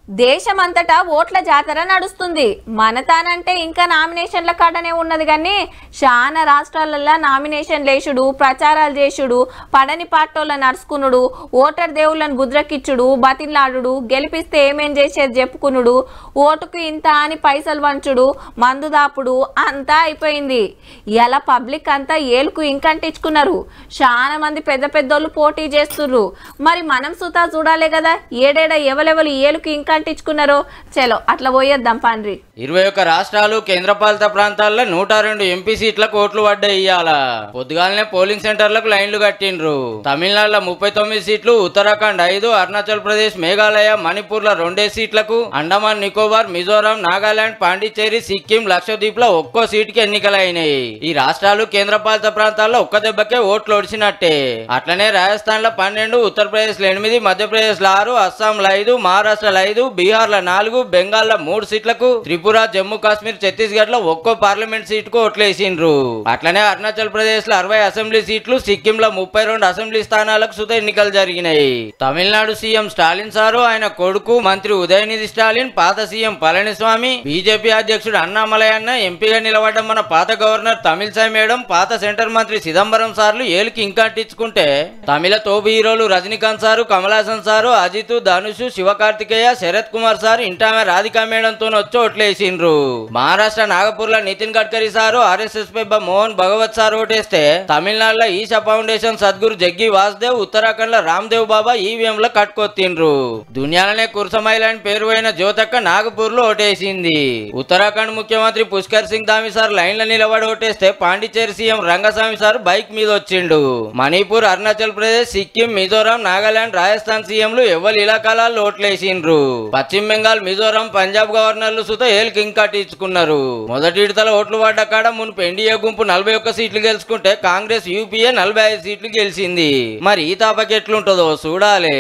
దేశమంతటా ఓట్ల జాతర నడుస్తుంది. మనతానంటే ఇంకా నామినేషన్ల కాడనే ఉన్నది కానీ చాలా రాష్ట్రాలలో నామినేషన్ లేచుడు, ప్రచారాలు చేసుడు, పడని పార్టీల నడుచుకునుడు, ఓటర్ దేవుళ్ళను గుద్రకిచ్చుడు, బతిలాడుడు, గెలిపిస్తే ఏమేం చేసేది చెప్పుకునుడు, ఓటుకు ఇంత అని పైసలు వంచుడు, మందు దాపుడు అంతా అయిపోయింది. ఇలా పబ్లిక్ అంతా ఏలుకు ఇంకంటించుకున్నారు. చాలా మంది పెద్ద పెద్దోళ్ళు పోటీ చేస్తుర్రు. మరి మనం సుతా చూడాలే కదా ఏడేడ ఎవలెవలు ఏలుకు ఇంకంటించుకున్నారో. చలో అట్లా పోయేద్దాం పండ్రి. 21 రాష్ట్రాలు కేంద్రపాలిత ప్రాంతాల్లో 102 ఎంపీ సీట్లకు ఓట్లు పడ్డాయి. ఇయ్యాల పొద్దుగాలనే పోలింగ్ సెంటర్లకు లైన్లు కట్టిండ్రు. తమిళనాడులో 39 సీట్లు, ఉత్తరాఖండ్ 5, అరుణాచల్ ప్రదేశ్, మేఘాలయ, మణిపూర్ లో 2 సీట్లకు, అండమాన్ నికోబార్, మిజోరాం, నాగాలాండ్, పాండిచ్చేరి, సిక్కిం, లక్షద్వీప్ లో ఒక్కో సీటుకి ఎన్నికలైనాయి. ఈ రాష్ట్రాలు కేంద్రపాలిత ప్రాంతాల్లో ఒక్క దెబ్బకే ఓట్లు ఒడిచినట్టే. అట్లనే రాజస్థాన్ లో 12, ఉత్తరప్రదేశ్ లో 8, మధ్యప్రదేశ్ లో 6, అస్సాం లో 5, మహారాష్ట్ర లో 5, బీహార్ లో 4, బెంగాల్ లో 3 సీట్లకు, త్రిపుర, జమ్మూ కాశ్మీర్, ఛత్తీస్గఢ్ లో ఒక్కో పార్లమెంట్ సీటుకు ఓట్లేసిండ్రు. అట్లనే అరుణాచల్ ప్రదేశ్ లో 60 అసెంబ్లీ సీట్లు, సిక్కిం లో 32 అసెంబ్లీ స్థానాలకు సుత ఎన్నికలు జరిగినాయి. తమిళనాడు సీఎం స్టాలిన్ సారు, ఆయన కొడుకు మంత్రి ఉదయనిధి స్టాలిన్, పాత సీఎం పళనిస్వామి, బీజేపీ అధ్యక్షుడు అన్నామలయన్న, ఎంపీగా నిలబడ్డ మన పాత గవర్నర్ తమిళసై మేడం, పాత సెంటర్ మంత్రి చిదంబరం సార్లు ఏలుకి ఇంకంటించుకుంటే, తమిళ తోపు హీరోలు Rajinikanth sir, Kamal Haasan sir, Ajith, Dhanush, Sivakarthikeya, Sarath Kumar sir ఇంటామె రాధికా మేడంతో వచ్చి ఓట్లేసిండ్రు. మహారాష్ట్ర నాగపూర్ లో నితిన్ గడ్కరీ సారు, ఆర్ఎస్ఎస్ పై మోహన్ భగవత్ సార్ ఓటేస్తే, తమిళనాడులో ఈశా ఫౌండేషన్ సద్గురు జగ్గి వాసుదేవ్, ఉత్తరాఖండ్ లో రామ్దేవ్ బాబా ఈవీఎం లో కట్టుకొత్తిండ్రు. దునియాలనే కుర్సమైలాండ్ పేరు అయిన జ్యోతక్క నాగపూర్ లో ఓటేసింది. ఉత్తరాఖండ్ ముఖ్యమంత్రి పుష్కర్ సింగ్ ధామి సార్ లైన్ లో నిలబడి ఓటేస్తే, Pondicherry CM Rangaswamy sir bike మీద వచ్చిండు. మణిపూర్, అరుణాచల్ ప్రదేశ్, సిక్కిం, మిజోరాం, నాగాలాండ్, రాజస్థాన్ సీఎంలు ఎవరి ఇలాకాలలో ఓట్లేసిండ్రు. పశ్చిమ బెంగాల్, మిజోరాం, పంజాబ్ గవర్నర్లు సుత ఏలుకి ఇంకటించుకున్నారు. మొదటి విడతలో ఓట్లు పడ్డ కాడ మునుపు ఎన్డీఏ గుంపు 41 సీట్లు గెలుచుకుంటే, కాంగ్రెస్ యూపీఏ 45 సీట్లు గెలిచింది. మరి ఈ తాపకి ఎట్లుంటుందో చూడాలి.